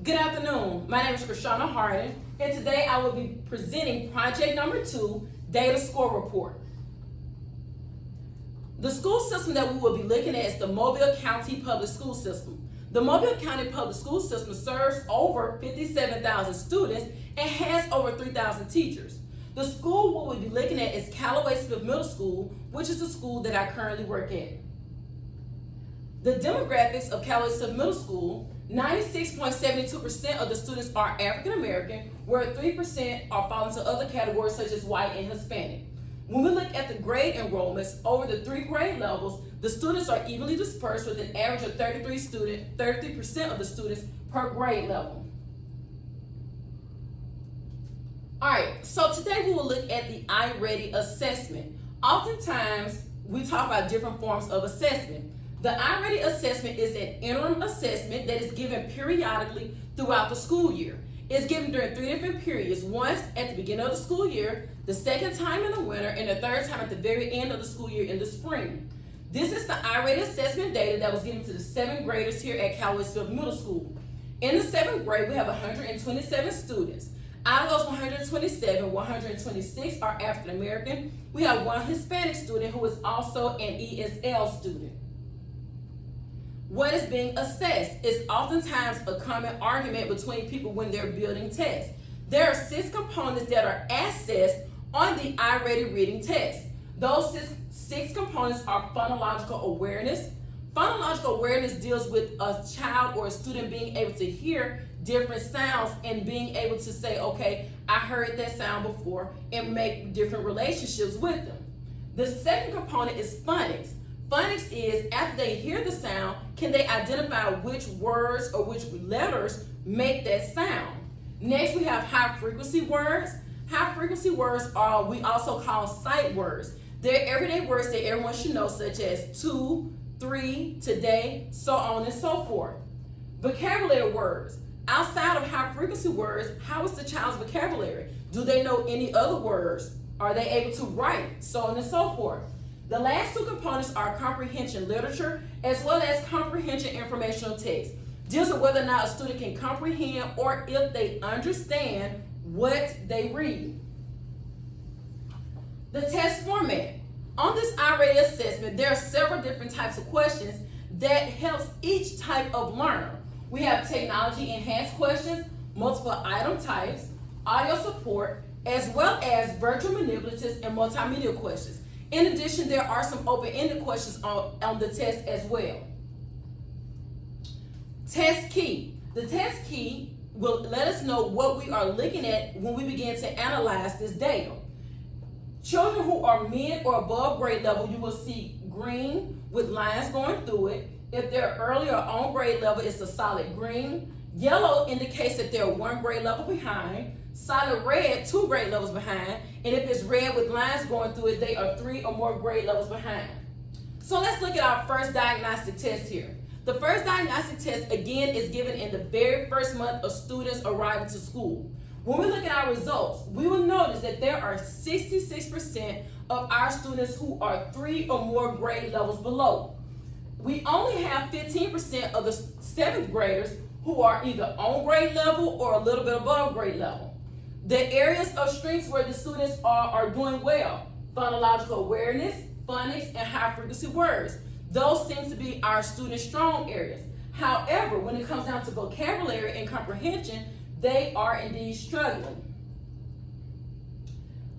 Good afternoon. My name is Krishana Harden, and today I will be presenting project number 2, Data Score Report. The school system that we will be looking at is the Mobile County Public School System. The Mobile County Public School System serves over 57,000 students and has over 3,000 teachers. The school we will be looking at is Callaway Smith Middle School, which is the school that I currently work at. The demographics of Callaway Smith Middle School: 96.72% of the students are African American, where 3% are fall into other categories such as white and Hispanic. When we look at the grade enrollments over the 3 grade levels, the students are evenly dispersed with an average of 33% of the students per grade level. Alright, so today we will look at the iReady assessment. Oftentimes, we talk about different forms of assessment. The iReady assessment is an interim assessment that is given periodically throughout the school year. It's given during 3 different periods: once at the beginning of the school year, the second time in the winter, and the third time at the very end of the school year in the spring. This is the iReady assessment data that was given to the 7th graders here at Callaway Smith Middle School. In the 7th grade, we have 127 students. Out of those 127, 126 are African American. We have 1 Hispanic student who is also an ESL student. What is being assessed is oftentimes a common argument between people when they're building tests. There are 6 components that are assessed on the iReady reading test. Those 6 components are phonological awareness. Phonological awareness deals with a child or a student being able to hear different sounds and being able to say, okay, I heard that sound before, and make different relationships with them. The second component is phonics. Phonics is, after they hear the sound, can they identify which words or which letters make that sound? Next, we have high frequency words. High frequency words are we also call sight words. They're everyday words that everyone should know, such as to, 3, today, so on and so forth. Vocabulary words. Outside of high frequency words, how is the child's vocabulary? Do they know any other words? Are they able to write? So on and so forth. The last 2 components are comprehension literature as well as comprehension informational text. Deals with whether or not a student can comprehend or if they understand what they read. The test format. On this iReady assessment, there are several different types of questions that helps each type of learner. We have technology enhanced questions, multiple item types, audio support, as well as virtual manipulatives and multimedia questions. In addition, there are some open-ended questions on the test as well. Test key. The test key will let us know what we are looking at when we begin to analyze this data. Children who are mid or above grade level, you will see green with lines going through it. If they're early or on grade level, it's a solid green. Yellow indicates that they're 1 grade level behind. Solid red, 2 grade levels behind. And if it's red with lines going through it, they are 3 or more grade levels behind. So let's look at our first diagnostic test here. The first diagnostic test, again, is given in the very first month of students arriving to school. When we look at our results, we will notice that there are 66% of our students who are 3 or more grade levels below. We only have 15% of the 7th graders who are either on grade level or a little bit above grade level. The areas of strengths where the students are doing well: phonological awareness, phonics, and high frequency words. Those seem to be our student strong areas. However, when it comes down to vocabulary and comprehension, they are indeed struggling.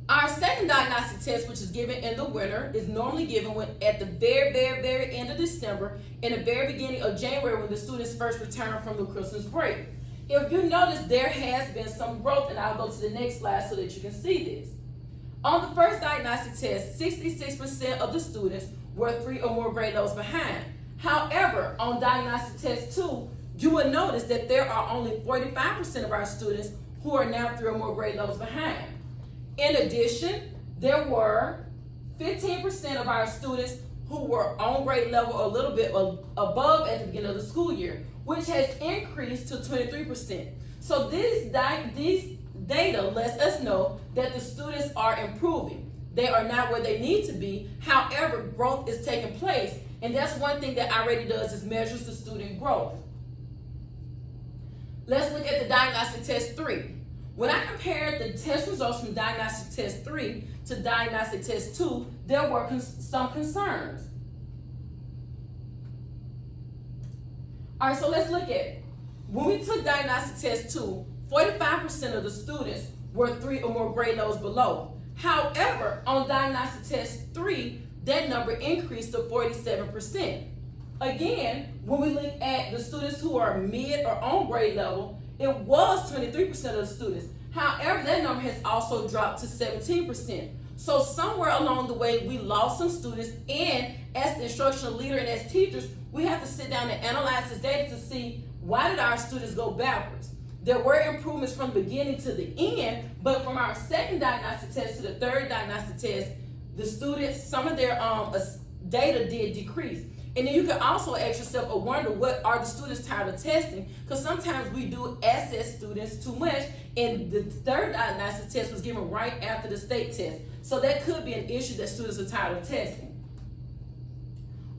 Our second diagnostic test, which is given in the winter, is normally given at the very end of December and the very beginning of January when the students first return from the Christmas break. If you notice, there has been some growth, and I'll go to the next slide so that you can see this. On the first diagnostic test, 66% of the students were 3 or more grade levels behind. However, on diagnostic test 2, you will notice that there are only 45% of our students who are now 3 or more grade levels behind. In addition, there were 15% of our students who were on grade level or a little bit above at the beginning of the school year, which has increased to 23%. So these data lets us know that the students are improving. They are not where they need to be. However, growth is taking place, and that's one thing that iReady does, is measures the student growth. Let's look at the diagnostic test 3. When I compared the test results from diagnostic test 3 to diagnostic test 2, there were some concerns. All right, so let's look at it. When we took diagnostic test 2, 45% of the students were 3 or more grade levels below. However, on diagnostic test 3, that number increased to 47%. Again, when we look at the students who are mid or on grade level, it was 23% of the students. However, that number has also dropped to 17%. So somewhere along the way, we lost some students, and as the instructional leader and as teachers, we have to sit down and analyze this data to see why did our students go backwards. There were improvements from the beginning to the end, but from our second diagnostic test to the third diagnostic test, the students, some of their data did decrease. And then you can also ask yourself or wonder, what are the students tired of testing? Because sometimes we do assess students too much, and the third diagnostic test was given right after the state test. So that could be an issue that students are tired of testing.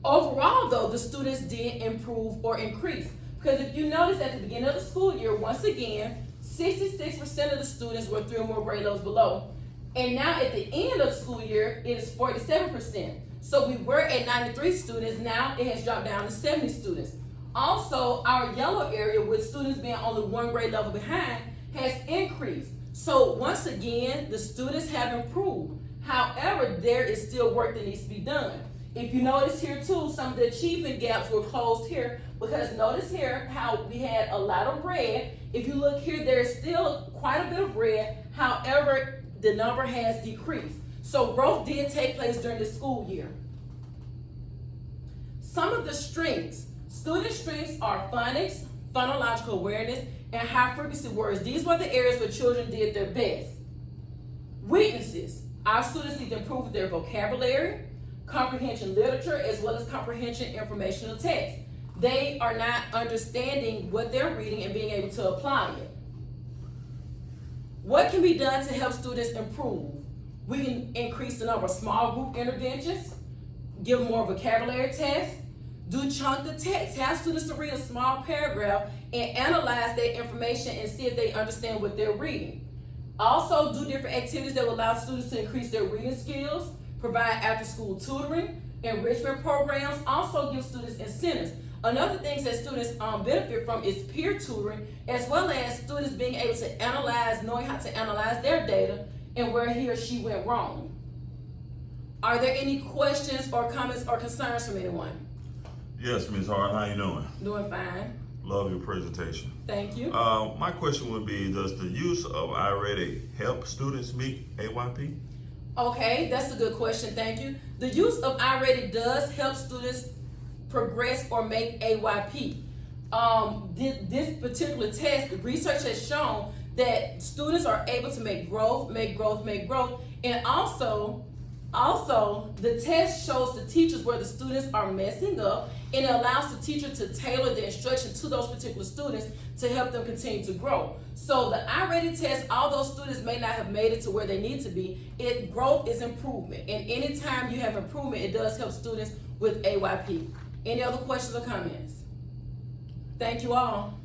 Overall, though, the students did improve or increase. Because if you notice at the beginning of the school year, once again, 66% of the students were 3 or more grade levels below. And now at the end of the school year, it is 47%. So we were at 93 students, now it has dropped down to 70 students. Also, our yellow area, with students being only 1 grade level behind, has increased. So once again, the students have improved. However, there is still work that needs to be done. If you notice here too, some of the achievement gaps were closed here, because notice here how we had a lot of red. If you look here, there's still quite a bit of red. However, the number has decreased. So growth did take place during the school year. Some of the strengths. Student strengths are phonics, phonological awareness, and high frequency words. These were the areas where children did their best. Weaknesses. Our students need to improve their vocabulary, comprehension literature, as well as comprehension informational text. They are not understanding what they're reading and being able to apply it. What can be done to help students improve? We can increase the number of small group interventions, give more vocabulary tests, do chunk the text, have students to read a small paragraph and analyze that information and see if they understand what they're reading. Also, do different activities that will allow students to increase their reading skills, provide after-school tutoring, enrichment programs, also give students incentives. Another thing that students benefit from is peer tutoring, as well as students being able to analyze, knowing how to analyze their data and where he or she went wrong. Are there any questions or comments or concerns from anyone? Yes, Ms. Hart, how you doing? Doing fine. Love your presentation. Thank you. My question would be, does the use of iReady help students meet AYP? Okay, that's a good question, thank you. The use of iReady does help students progress or make AYP. This particular test, the research has shown that students are able to make growth, and also the test shows the teachers where the students are messing up, and it allows the teacher to tailor the instruction to those particular students to help them continue to grow. So the iReady test, although students may not have made it to where they need to be, growth is improvement, and anytime you have improvement, it does help students with AYP. Any other questions or comments? Thank you all.